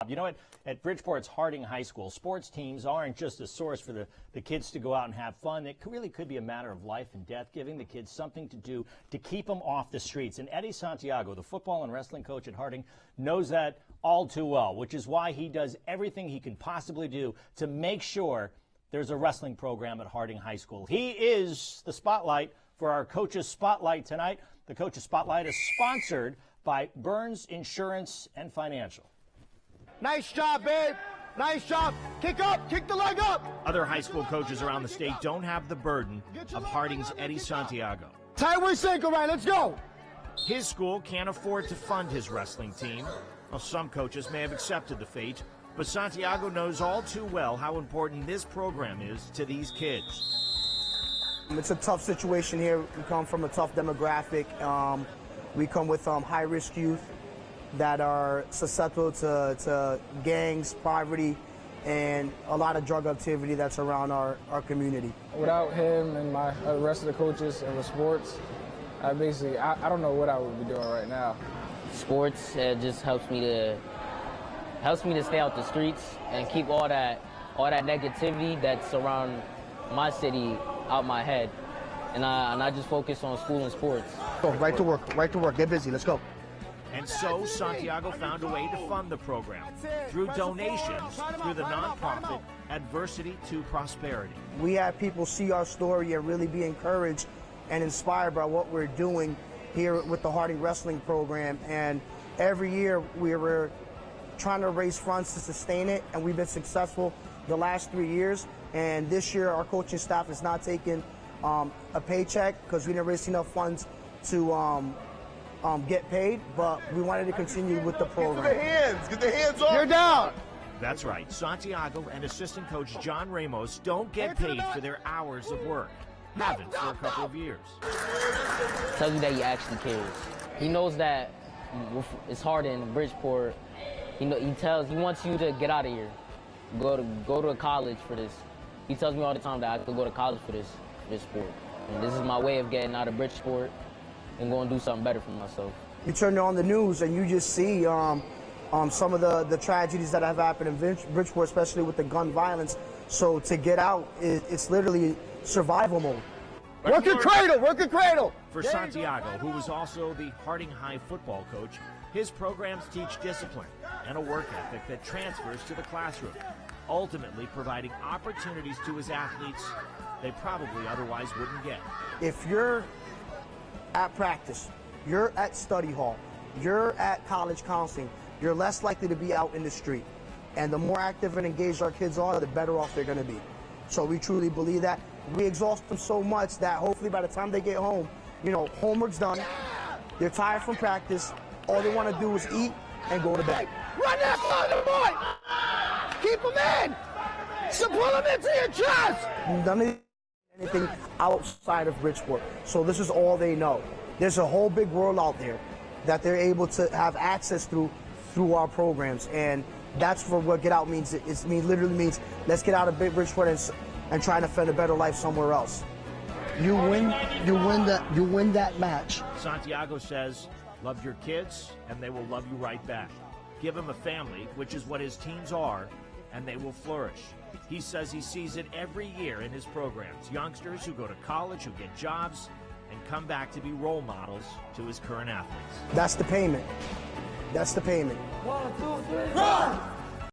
You know, at Bridgeport's Harding High School, sports teams aren't just a source for the kids to go out and have fun. It really could be a matter of life and death, giving the kids something to do to keep them off the streets. And Eddie Santiago, the football and wrestling coach at Harding, knows that all too well, which is why he does everything he can possibly do to make sure there's a wrestling program at Harding High School. He is the spotlight for our Coaches Spotlight tonight. The Coaches Spotlight is sponsored by Burns Insurance and Financial. Nice job, babe. Nice job. Kick up. Kick the leg up. Other high school coaches around the state don't have the burden of Harding's Eddie Santiago. Tight waist ankle right. Let's go. His school can't afford to fund his wrestling team. Well, some coaches may have accepted the fate, but Santiago knows all too well how important this program is to these kids. It's a tough situation here. We come from a tough demographic. We come with high-risk youth that are susceptible to gangs, poverty, and a lot of drug activity that's around our community. Without him and the rest of the coaches and the sports, I don't know what I would be doing right now. Sports just helps me to stay out the streets and keep all that negativity that's around my city out my head, and I just focus on school and sports. Go right to work, get busy, let's go. And so Santiago found a way to fund the program through donations through the nonprofit Adversity to Prosperity. We have people see our story and really be encouraged and inspired by what we're doing here with the Harding Wrestling Program. And every year we're trying to raise funds to sustain it, and we've been successful the last 3 years. And this year our coaching staff is not taking a paycheck because we didn't raise enough funds to get paid, but we wanted to continue with the program. Get the hands off. You're down. That's right. Santiago and assistant coach John Ramos don't get paid for their hours of work. Haven't for a couple of years. Tells you that he actually cares. He knows that it's hard in Bridgeport. He wants you to get out of here, go to a college for this. He tells me all the time that I could go to college for this sport. And this is my way of getting out of Bridgeport and going to do something better for myself. You turn on the news and you just see some of the tragedies that have happened in Bridgeport, especially with the gun violence. So to get out, it's literally survival mode. Work your cradle, work your cradle. For Santiago, who was also the Harding High football coach, his programs teach discipline and a work ethic that transfers to the classroom, ultimately providing opportunities to his athletes they probably otherwise wouldn't get. If you're at practice, you're at study hall, you're at college counseling, you're less likely to be out in the street. And the more active and engaged our kids are, the better off they're going to be. So we truly believe that. We exhaust them so much that hopefully by the time they get home, homework's done, they're tired from practice, all they want to do is eat and go to bed. Run that boy! Keep him in! So pull him into your chest! None of anything outside of Bridgeport. So this is all they know. There's a whole big world out there that they're able to have access through our programs, and that's for what Get Out means. It literally means let's get out of Bridgeport and try to find a better life somewhere else. You win that match. Santiago says, love your kids and they will love you right back. Give them a family, which is what his teams are, and they will flourish. He says he sees it every year in his programs. Youngsters who go to college, who get jobs, and come back to be role models to his current athletes. That's the payment. That's the payment. 1, 2, 3, run!